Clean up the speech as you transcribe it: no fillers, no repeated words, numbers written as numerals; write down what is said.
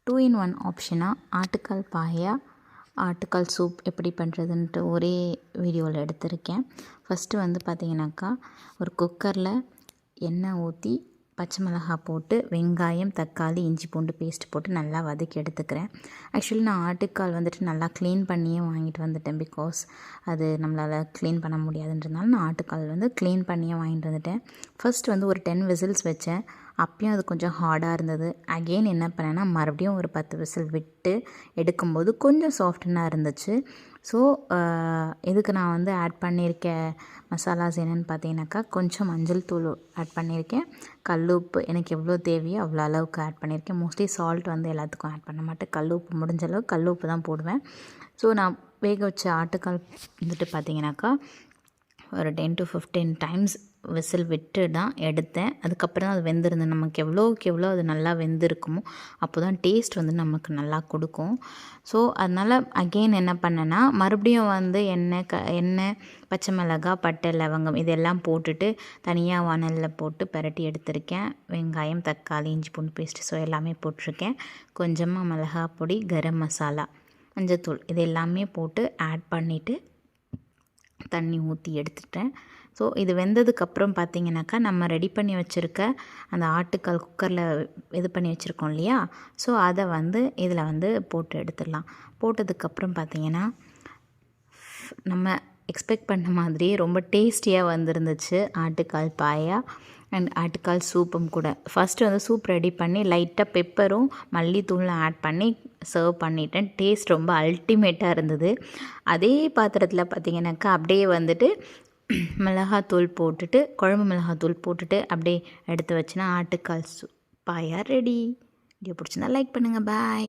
2 in 1 ஆப்ஷனாக ஆட்டுக்கால் பாயா ஆட்டுக்கால் சூப் எப்படி பண்ணுறதுன்ட்டு ஒரே வீடியோவில் எடுத்திருக்கேன். ஃபஸ்ட்டு வந்து பார்த்திங்கனாக்கா ஒரு குக்கரில் எண்ணெய் ஊற்றி பச்சை மிளகாய் போட்டு வெங்காயம் தக்காளி இஞ்சி பூண்டு பேஸ்ட் போட்டு நல்லா வதக்கி எடுத்துக்கிறேன். ஆக்சுவலி நான் ஆட்டுக்கால் வந்துட்டு நல்லா க்ளீன் பண்ணியே வாங்கிட்டு வந்துட்டேன். பிகாஸ் அது நம்மளால் க்ளீன் பண்ண முடியாதுன்றதுனால நான் ஆட்டுக்கால் வந்து க்ளீன் பண்ணியே வாங்கிட்டு வந்துட்டேன். ஃபர்ஸ்ட் வந்து ஒரு 10 விசில்ஸ் வச்சேன். அப்பயும் அது கொஞ்சம் ஹார்டாக இருந்தது. அகெயின் என்ன பண்ணேன்னா மறுபடியும் ஒரு 10 விசில் விட்டு எடுக்கும்போது கொஞ்சம் சாஃப்டனாக இருந்துச்சு. ஸோ இதுக்கு நான் வந்து ஆட் பண்ணியிருக்க மசாலாஸ் என்னென்னு பார்த்தீங்கன்னாக்கா கொஞ்சம் மஞ்சள் தூள் ஆட் பண்ணியிருக்கேன். கல்லுப்பு எனக்கு எவ்வளோ தேவையோ அவ்வளோ அளவுக்கு ஆட் பண்ணியிருக்கேன். மோஸ்ட்லி சால்ட் வந்து எல்லாத்துக்கும் ஆட் பண்ண மாட்டேன். கல்லுப்பு முடிஞ்ச அளவுக்கு கல்லுப்பு தான் போடுவேன். ஸோ நான் வேக வச்ச ஆட்டுக்கால் வந்துட்டு பார்த்தீங்கன்னாக்கா ஒரு 10 to 15 டைம்ஸ் விசில் விட்டு தான் எடுத்தேன். அதுக்கப்புறம் தான் அது வெந்திருந்தேன். நமக்கு எவ்வளோக்கு எவ்வளோ அது நல்லா வெந்திருக்குமோ அப்போ தான் டேஸ்ட் வந்து நமக்கு நல்லா கொடுக்கும். ஸோ அதனால் அகெயின் என்ன பண்ணேன்னா மறுபடியும் வந்து எண்ணெய் பச்சை மிளகாய் பட்டை லவங்கம் இதெல்லாம் போட்டுட்டு தனியாக வானலில் போட்டு பரட்டி எடுத்திருக்கேன். வெங்காயம் தக்காளி இஞ்சி பூண்டு பேஸ்ட் ஸோ எல்லாமே போட்டிருக்கேன். கொஞ்சமாக மிளகாய் பொடி கரம் மசாலா மஞ்சத்தூள் இது எல்லாமே போட்டு ஆட் பண்ணிவிட்டு தண்ணி ஊற்றி எடுத்துட்டேன். ஸோ இது வெந்ததுக்கப்புறம் பார்த்திங்கனாக்கா நம்ம ரெடி பண்ணி வச்சுருக்க அந்த ஆட்டுக்கால் குக்கரில் இது பண்ணி வச்சுருக்கோம் இல்லையா, ஸோ அதை வந்து இதில் வந்து போட்டு எடுத்துடலாம். போட்டதுக்கப்புறம் பார்த்திங்கன்னா நம்ம எக்ஸ்பெக்ட் பண்ண மாதிரியே ரொம்ப டேஸ்டியாக வந்துருந்துச்சு ஆட்டுக்கால் பாயா அண்ட் ஆட்டுக்கால் சூப்பும் கூட. ஃபஸ்ட்டு வந்து சூப் ரெடி பண்ணி லைட்டாக பெப்பரும் மல்லித்தூளும் ஆட் பண்ணி சர்வ் பண்ணிட்டேன். டேஸ்ட் ரொம்ப அல்டிமேட்டாக இருந்தது. அதே பாத்திரத்தில் பார்த்திங்கனாக்கா அப்படியே வந்துட்டு மிளகாத்தூள் போட்டுட்டு குழம்பு மிளகாத்தூள் போட்டுட்டு அப்படியே எடுத்து வச்சுனா ஆட்டுக்கால் பாயா ரெடி. வீடியோ பிடிச்சிருந்தா லைக் பண்ணுங்கள். பாய்.